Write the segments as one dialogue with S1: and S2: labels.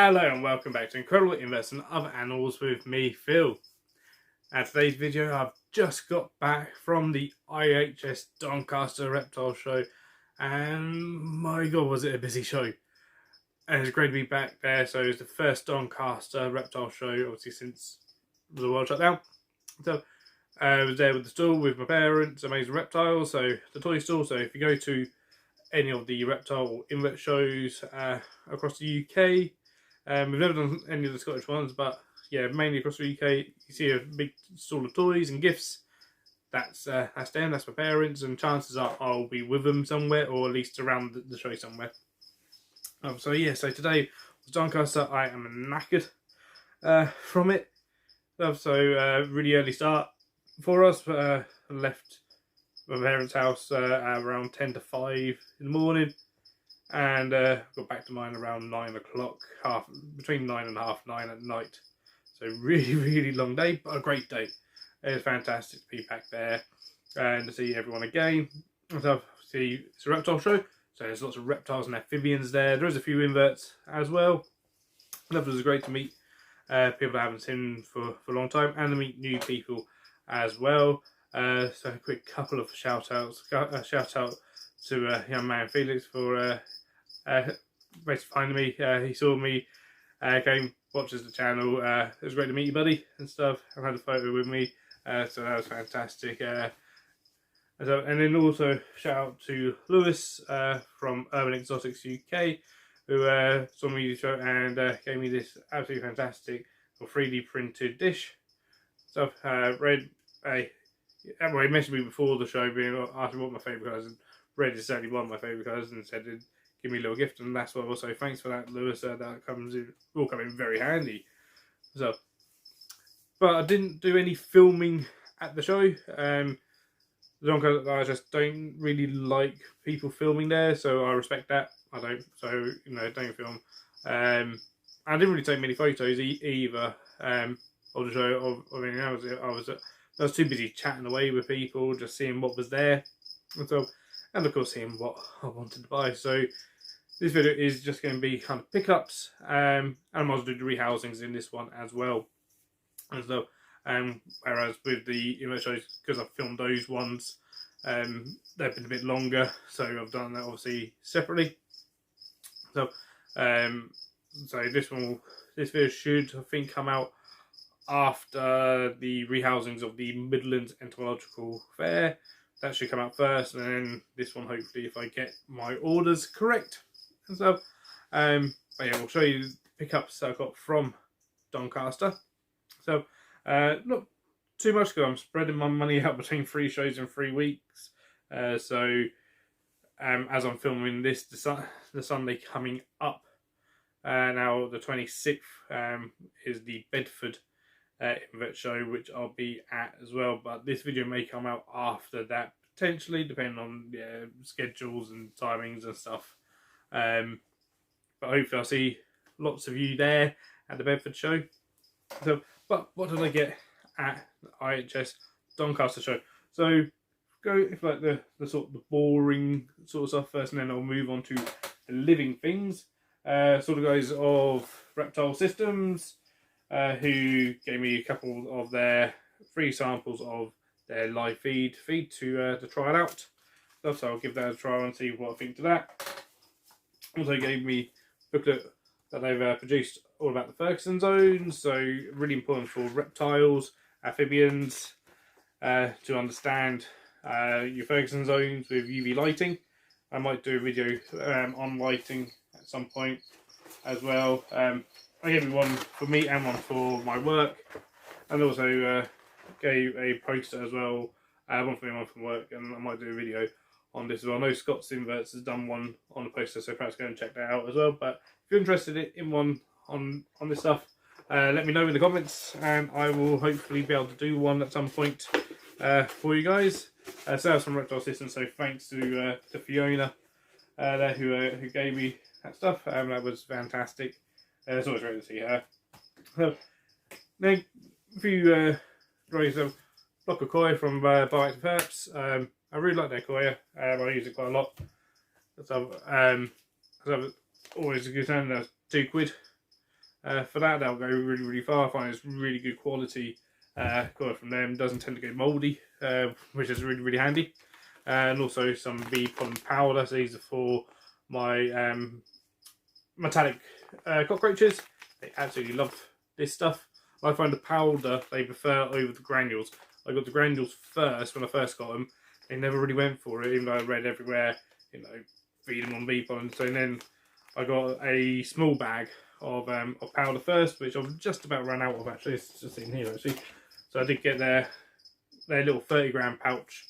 S1: Hello and welcome back to Incredible Inverts and Other Animals with me, Phil. And today's video, I've just got back from the I.H.S. Doncaster Reptile show, and my god was it a busy show. And it's great to be back there. So it's the first Doncaster Reptile show, obviously since the world shut down. So I was there with the stall with my parents, Amazing Reptiles, so the toy stall. So if you go to any of the reptile or invert shows across the UK, we've never done any of the Scottish ones, but yeah, mainly across the UK, you see a big stall of toys and gifts. That's them, that's my parents, and chances are I'll be with them somewhere, or at least around the show somewhere. So yeah, so today was Doncaster. I am knackered from it. So really early start for us. Left my parents' house around 10 to 5 in the morning, and got back to mine around 9 o'clock, between 9 and half 9 at night. So really long day, but a great day. It was fantastic to be back there and to see everyone again. So see, it's a reptile show, so there's lots of reptiles and amphibians there. There is a few inverts as well. It was great to meet people I haven't seen for a long time, and to meet new people as well. So a quick couple of shout outs. Shout out to young man Felix for basically finding me. He saw me, came, watches the channel. It was great to meet you, buddy, and stuff. I had a photo with me, so that was fantastic. And then also shout out to Lewis from Urban Exotics UK, who saw me the show and gave me this absolutely fantastic 3D printed dish. So Red, he messaged me before the show, asking what my favourite colours, and red is certainly one of my favourite colours, and said give me a little gift, and that's what also thanks for that, Lewis. That will come in very handy. So, but I didn't do any filming at the show. I just don't really like people filming there, so I respect that. I don't, so don't film. I didn't really take many photos either of the show. I mean, I was too busy chatting away with people, just seeing what was there, and of course seeing what I wanted to buy. So this video is just going to be kind of pickups, and I'm also doing the rehousings in this one as well. And so, whereas with the image shows, because I've filmed those ones, they've been a bit longer, so I've done that obviously separately. So, this video should, I think, come out after the rehousings of the Midlands Entomological Fair. That should come out first, and then this one, hopefully, if I get my orders correct. And so, but yeah, we'll show you the pickups that I got from Doncaster. So, not too much, because I'm spreading my money out between 3 shows in 3 weeks. So, as I'm filming this, the Sunday coming up, now the 26th, is the Bedford Invert show, which I'll be at as well. But this video may come out after that, potentially, depending on schedules and timings and stuff. But hopefully I'll see lots of you there at the Bedford show. So, but what did I get at the I.H.S. Doncaster show? So go if like the sort of the boring sort of stuff first, and then I'll move on to the living things. Sort of guys of Reptile Systems, who gave me a couple of their free samples of their live feed to try it out. So I'll give that a try and see what I think to that. Also gave me a booklet that they've produced all about the Ferguson zones, so really important for reptiles, amphibians, to understand your Ferguson zones with UV lighting. I might do a video on lighting at some point as well. I gave me one for me and one for my work, and also gave a poster as well, one for me and one from work, and I might do a video on this as well. I know Scott's Inverts has done one on the poster, so perhaps go and check that out as well. But if you're interested in one on this stuff, let me know in the comments, and I will hopefully be able to do one at some point for you guys. So that was from Reptile Systems, so thanks to Fiona there who gave me that stuff. That was fantastic. It's always great to see her. So, now, a few block of koi from Herpetology. I really like their koi. I use it quite a lot. So always a good time. That's £2. For that, they'll go really, really far. I find it's really good quality from them. Doesn't tend to go mouldy, which is really, really handy. And also some bee pollen powder. So these are for my metallic cockroaches. They absolutely love this stuff. I find the powder they prefer over the granules. I got the granules first when I first got them. They never really went for it, even though I read everywhere, feed them on bee pollen. So then I got a small bag of powder first, which I've just about run out of actually. It's just in here actually. So I did get their little 30-gram pouch.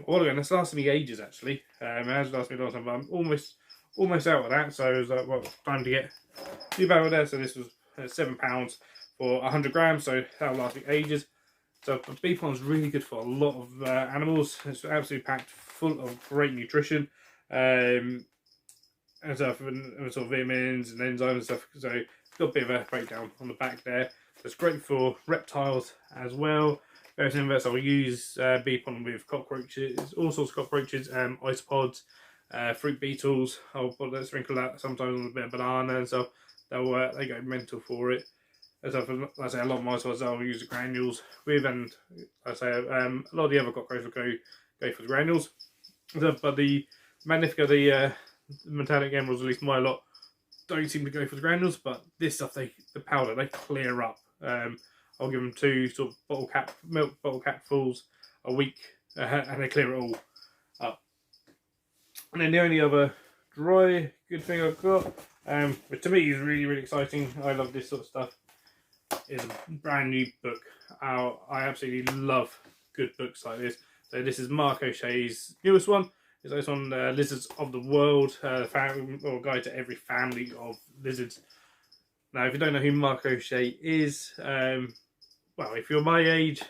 S1: All again, this lasted me ages actually. It has lasted me a long time, but I'm almost out of that. So I was like, well, time to get a few barrel there. So this was £7 for 100 grams. So that'll last me ages. So bee pollen is really good for a lot of animals. It's absolutely packed full of great nutrition. And stuff, and sort of vitamins and enzymes and stuff. So it's got a bit of a breakdown on the back there. So it's great for reptiles as well. Various inverts, I'll use bee pollen with cockroaches, all sorts of cockroaches, isopods, fruit beetles. I'll sprinkle that sometimes on a bit of banana and stuff. They go mental for it. As I say, a lot of my isopods I'll use the granules with, and I say a lot of the other cockroaches will go for the granules. But the Magnifica, the metallic emeralds, at least my lot, don't seem to go for the granules, but this stuff, the powder, they clear up. I'll give them 2 sort of milk bottle cap fulls a week, and they clear it all up. And then the only other dry good thing I've got, which to me is really, really exciting, I love this sort of stuff, is a brand new book. I absolutely love good books like this. So this is Mark O'Shea's newest one. It's on Lizards of the World, or Guide to Every Family of Lizards. Now, if you don't know who Mark O'Shea is, well, if you're my age,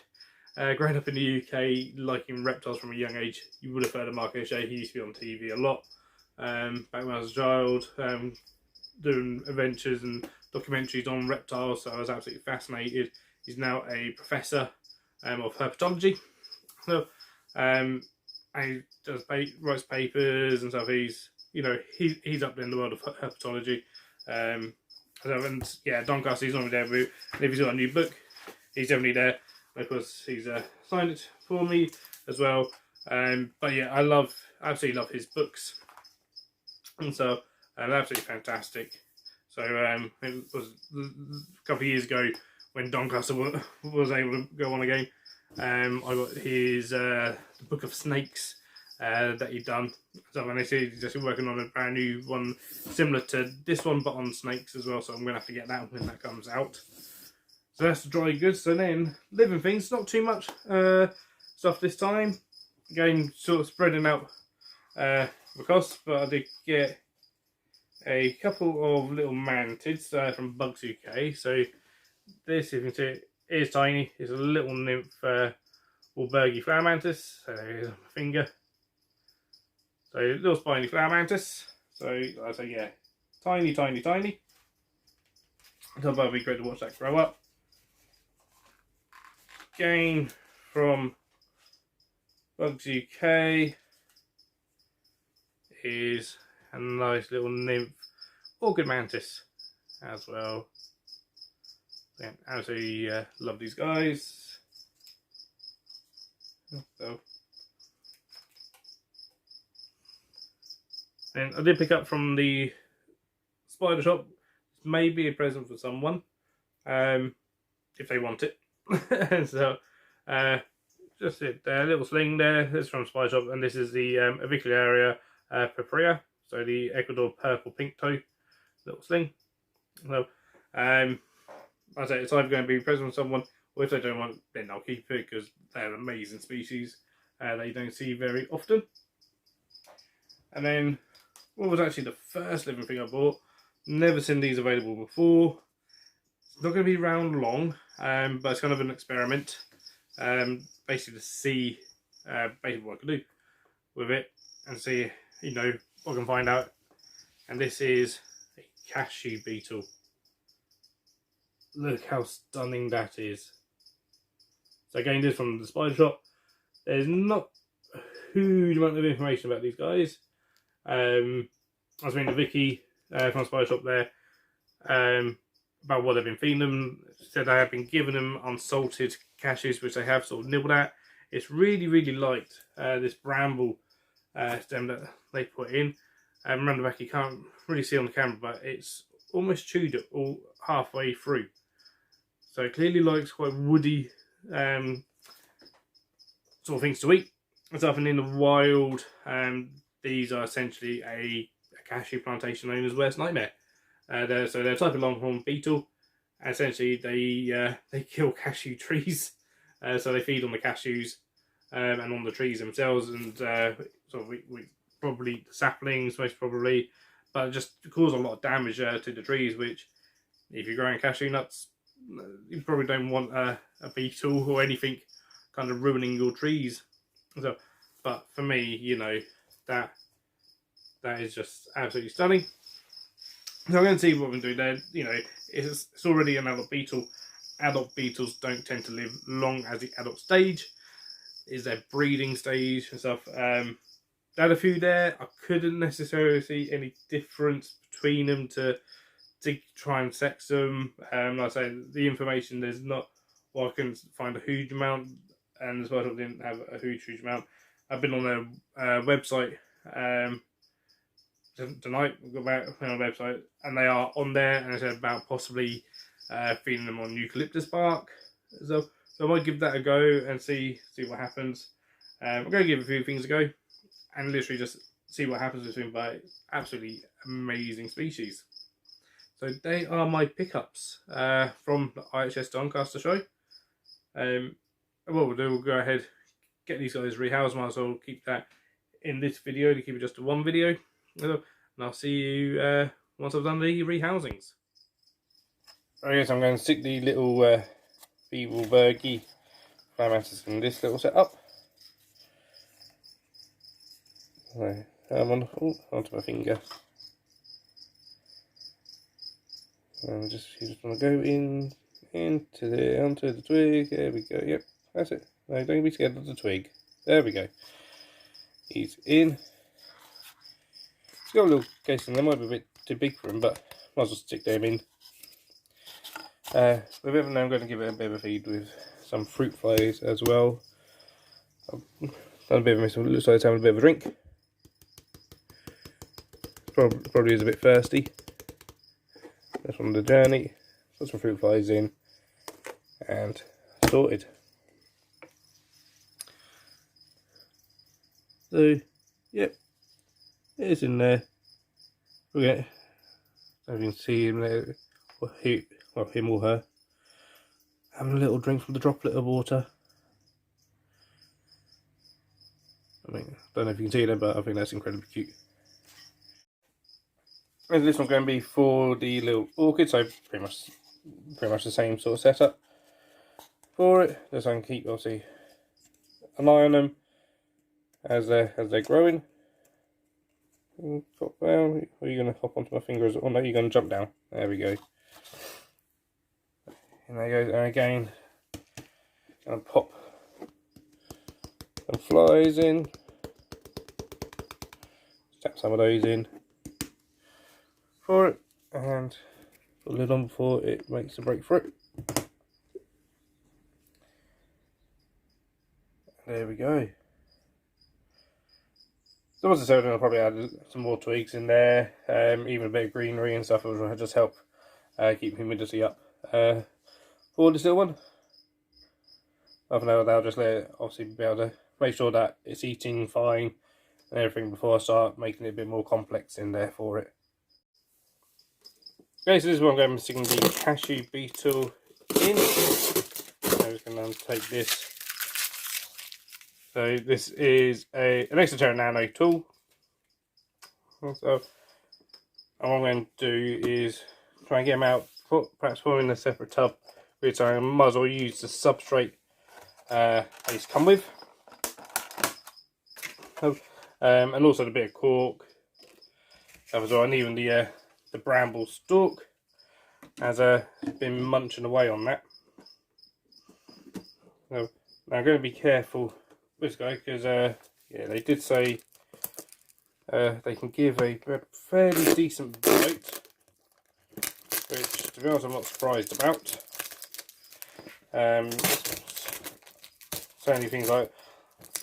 S1: growing up in the UK, liking reptiles from a young age, you would have heard of Mark O'Shea. He used to be on TV a lot back when I was a child, doing adventures and documentaries on reptiles, so I was absolutely fascinated. He's now a professor of herpetology. So, and he writes papers and stuff. He's up there in the world of herpetology. And yeah, Doncaster, he's normally there. And if he's got a new book, he's definitely there. Of course, he's signed it for me as well. But yeah, I absolutely love his books, and so they're absolutely fantastic. So it was a couple of years ago when Doncaster was able to go on again. I got his the Book of Snakes that he'd done. So when he's just working on a brand new one similar to this one, but on snakes as well. So I'm going to have to get that when that comes out. So that's the dry goods. So then living things, not too much stuff this time. Again, sort of spreading out the cost, but I did get a couple of little mantids from Bugs UK. So this, if you can see it, is tiny. It's a little nymph Walbergi flower mantis. So here's my finger. So little spiny flower mantis. So I say, yeah, tiny, tiny, tiny. So that'll be great to watch that grow up. Again, from Bugs UK is a nice little nymph orchid mantis as well. Again, absolutely love these guys. So, and I did pick up from the spider shop. Maybe a present for someone, if they want it. So, just it, little sling there. This is from Spider Shop, and this is the Avicularia purpurea. So the Ecuador purple pink toe little sling. So, I say it's either going to be a present for someone, or if they don't want, then I'll keep it because they're an amazing species that you don't see very often. And then, what was actually the first living thing I bought? Never seen these available before. It's not going to be round long, but it's kind of an experiment, basically to see basically what I can do with it and see, what I can find out. And this is a cashew beetle. Look how stunning that is. So again, this from the Spider Shop. There's not a huge amount of information about these guys. I was reading to Vicky from Spider Shop there. about what they've been feeding them. Said they have been giving them unsalted cashews, which they have sort of nibbled at. It's really, really liked this bramble stem that they put in. Remember back, you can't really see on the camera, but it's almost chewed it all halfway through. So it clearly likes quite woody sort of things to eat. It's often in the wild. These are essentially a cashew plantation known as Worst Nightmare. They're a type of longhorn beetle. Essentially, they kill cashew trees. So they feed on the cashews and on the trees themselves, and so we probably the saplings most probably, but just cause a lot of damage to the trees. Which, if you're growing cashew nuts, you probably don't want a beetle or anything kind of ruining your trees. So, but for me, you know, that is just absolutely stunning. So I'm going to see what we can do there. You know, it's already an adult beetle. Adult beetles don't tend to live long as the adult stage. Is their breeding stage and stuff. They had a few there. I couldn't necessarily see any difference between them to try and sex them. Like I say, the information, there's not, well, I couldn't find a huge amount, and as well, I didn't have a huge amount. I've been on their website tonight. We've got back on the website, and they are on there, and I said about possibly feeding them on eucalyptus bark. So I might give that a go and see what happens. I'm going to give a few things a go, and literally just see what happens with them. But absolutely amazing species. So they are my pickups from the I.H.S Doncaster show. What we'll do, we'll go ahead, get these guys rehoused. Might as well keep that in this video to keep it just to one video. And I'll see you once I've done the rehousings. Right, so I'm going to stick the little feeble burgy climaxes in this little setup. So I'm onto my finger. And you just want to go onto the twig. There we go. Yep, that's it. No, don't be scared of the twig. There we go. He's in. He's got a little casing. They might be a bit too big for him, but might as well stick them in. With it, now I'm going to give it a bit of a feed with some fruit flies as well. I've done a bit of a mess. Looks like it's having a bit of a drink. Probably is a bit thirsty. That's on the journey. Put some fruit flies in and sorted. So, yep, it's in there. Okay, as you can see him there, him or her, having a little drink from the droplet of water. I mean, I don't know if you can see that, but I think that's incredibly cute. And this one's going to be for the little orchid, so pretty much the same sort of setup for it. Just so I can keep obviously an eye on them as they're growing. Drop down. Or are you going to hop onto my fingers? Oh no, you're going to jump down. There we go. And there goes. And again, going to pop some flies in. Tap some of those in for it, and put the lid on before it makes a break for it. There we go. So once it's over, I'll probably add some more twigs in there, even a bit of greenery and stuff, which will just help keep humidity up for this little one. Half an hour, I'll just let it obviously be able to make sure that it's eating fine and everything before I start making it a bit more complex in there for it. Okay, so this is what I'm going to be sticking the cashew beetle in. I'm just going to take this. So this is an Exoterra Nano tool. So what I'm going to do is try and get them out, perhaps put them in a separate tub. So I might as well use the substrate these come with. And also the bit of cork as well, and even the bramble stalk has been munching away on that. So now I'm going to be careful with this guy because yeah, they did say they can give a fairly decent bite. which to be honest I'm not surprised about. Certainly things like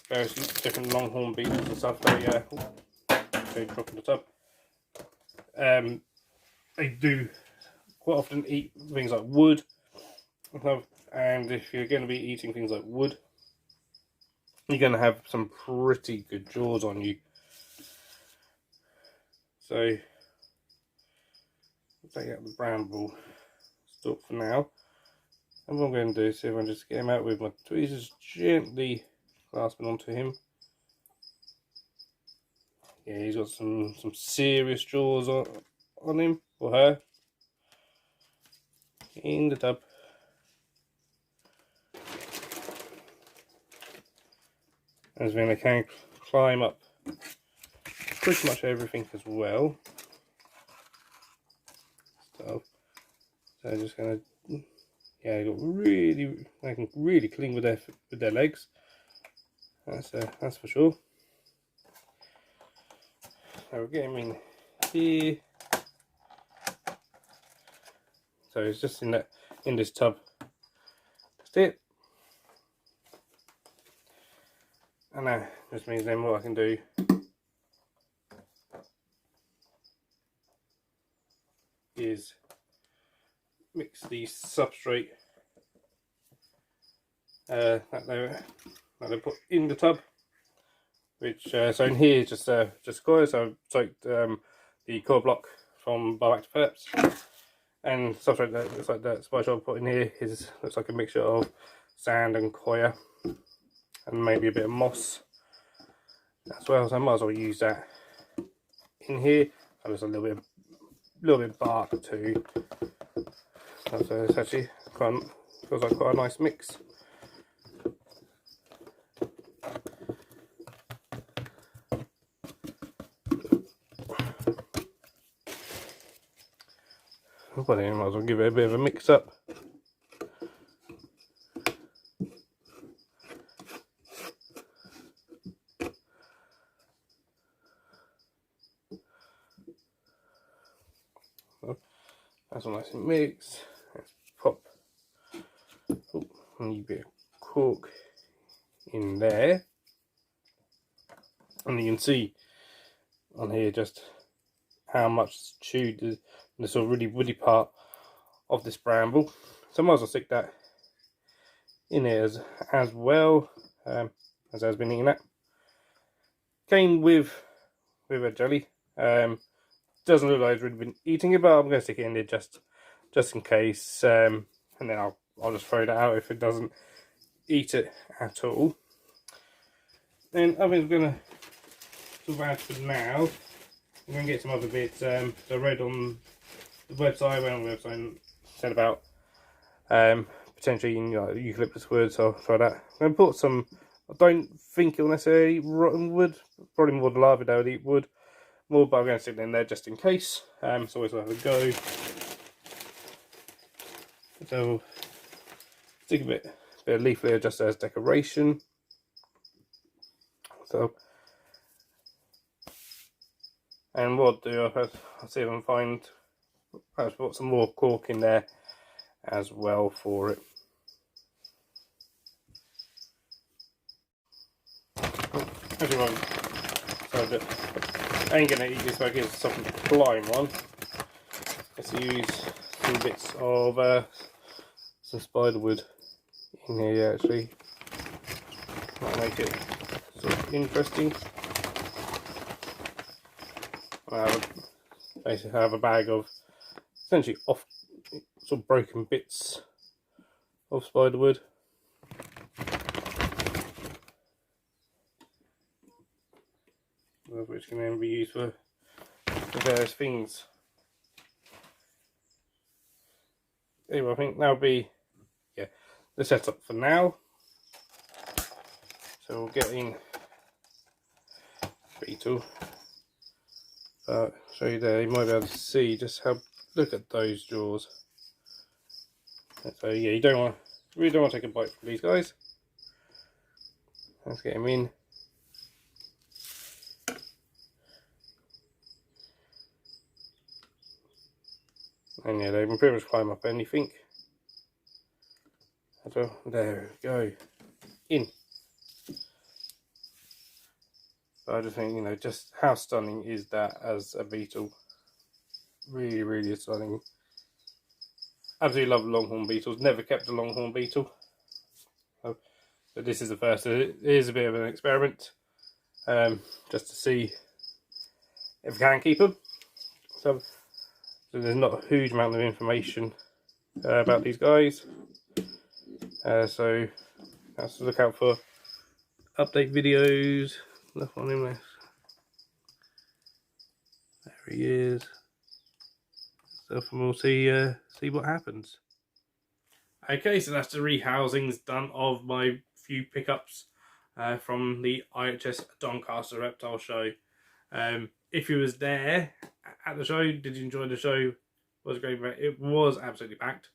S1: various different longhorn beetles and stuff, they drop in the tub. They do quite often eat things like wood, and if you're going to be eating things like wood, you're going to have some pretty good jaws on you. So take out the bramble stalk for now, and what I'm going to do is see if I can just get him out with my tweezers, gently clasping onto him. Yeah, he's got some serious jaws on him, or her, in the tub. As then they can climb up pretty much everything as well. So I'm just gonna, yeah, they can really cling with their legs. That's for sure. So we'll get him in here. So it's just in this tub. That's it. And that just means then what I can do is mix the substrate that they put in the tub, which so in here just coir. So I've soaked the core block from H.S, and substrate that looks like that spice I'll put in here looks like a mixture of sand and coir and maybe a bit of moss as well. So I might as well use that in here. And there's a little bit of bark too. So it's actually feels like quite a nice mix. Well, then I might as well give it a bit of a mix up. So that's a nice mix. Let's pop a new bit of cork in there, and you can see on here just how much is chewed the sort of really woody part of this bramble. So I might as well stick that in here as well, as I've been eating that. Came with a jelly. Doesn't look like I've really been eating it, but I'm going to stick it in there just in case, and then I'll just throw that out if it doesn't eat it at all. Then I'm going to sort of add for now. I'm going to get some other bits. So I read on the website, said about potentially eucalyptus wood, so I'll try that. I'm going to put some, I don't think it'll necessarily eat rotten wood, probably more the larvae that would eat wood more, but I'm going to stick it in there just in case. It's always worth a go. So stick a bit of leaf layer just as decoration. So, and what I'll do, I'll see if I can find, perhaps put some more cork in there as well for it. Actually, so I ain't gonna eat this, but I get something to climb on. Let's use some bits of some spider wood in here actually. Might make it sort of interesting. Basically I have a bag of essentially sort of broken bits of spider wood. Which can then be used for various things. Anyway, I think that'll be the setup for now. So we'll get in beetle. Show you there, you might be able to see just how, look at those jaws. So yeah, really don't want to take a bite from these guys. Let's get him in. And yeah, they can pretty much climb up anything. So there we go. In. But I just think, you know, just how stunning is that as a beetle. Really, really stunning. Absolutely love longhorn beetles. Never kept a longhorn beetle. So, but this is the first. It is a bit of an experiment. Just to see if we can keep them. So there's not a huge amount of information about these guys. So have to look out for update videos. Left one in there. There he is. So we'll see what happens. Okay, so that's the rehousings done of my few pickups from the I.H.S. Doncaster Reptile show. If you was there at the show, did you enjoy the show? Was it great? It was absolutely packed.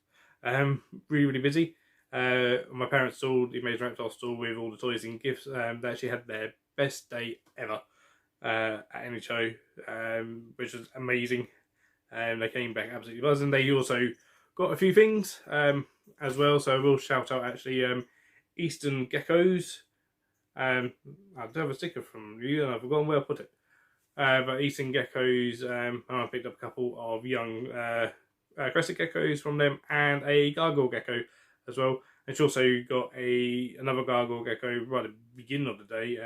S1: Really, really busy. My parents' stall, the Amazing Reptile stall with all the toys and gifts, they actually had their best day ever at any show, which was amazing. They came back absolutely buzzing. They also got a few things as well, so we'll shout out actually Eastern Geckos. I do have a sticker from you and I've forgotten where I put it. But Eastern Geckos, I picked up a couple of young crested geckos from them and a gargoyle gecko as well. And she also got another gargoyle gecko right at the beginning of the day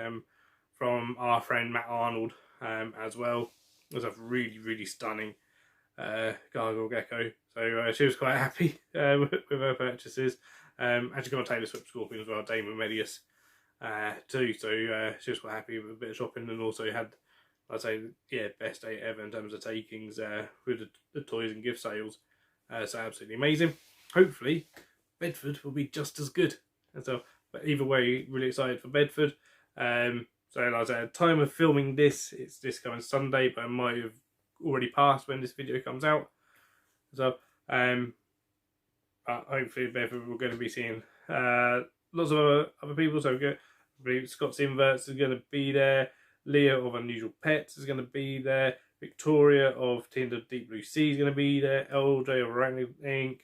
S1: from our friend Matt Arnold as well. It was a really, really stunning gargoyle gecko. So she was quite happy with her purchases. And she got a Taylor Swift scorpion as well, Damon Medius too. So she was quite happy with a bit of shopping, and also had, I'd say, yeah, best day ever in terms of takings with the toys and gift sales. So absolutely amazing. Hopefully, Bedford will be just as good. And so, but either way, really excited for Bedford. So, like I said, time of filming this, it's this coming Sunday, but it might have already passed when this video comes out. So, hopefully, Bedford we're going to be seeing lots of other people. So, I believe Scott's Inverts is going to be there. Leah of Unusual Pets is going to be there. Victoria of Team of Deep Blue Sea is going to be there. LJ of Wrangling Inc.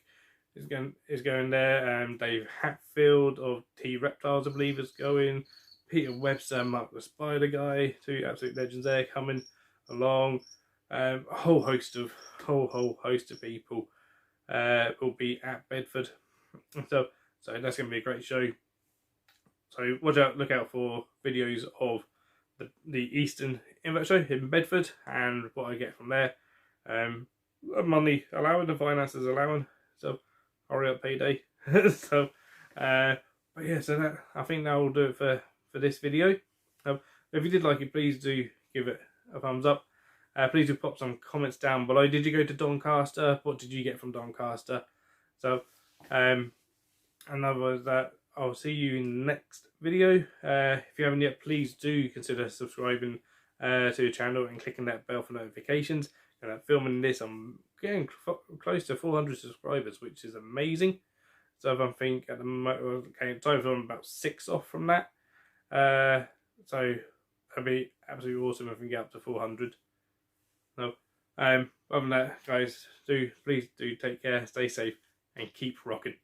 S1: is going there. Dave Hatfield of T Reptiles, I believe, is going. Peter Webster, Mark the Spider Guy, two absolute legends there coming along. A whole host of people will be at Bedford. So that's going to be a great show. So look out for videos of the Eastern Invert show in Bedford and what I get from there. Money allowing, the finances allowing. So hurry up, payday. So, but yeah, so I think that will do it for this video. If you did like it, please do give it a thumbs up. Please do pop some comments down below. Did you go to Doncaster? What did you get from Doncaster? So, and otherwise that, I'll see you in the next video. If you haven't yet, please do consider subscribing to the channel and clicking that bell for notifications. And filming this, I'm getting close to 400 subscribers, which is amazing. So I think at the moment, okay, time I'm about 6 off from that. So that'd be absolutely awesome if we can get up to 400. So, other than that, guys, please do take care, stay safe, and keep rocking.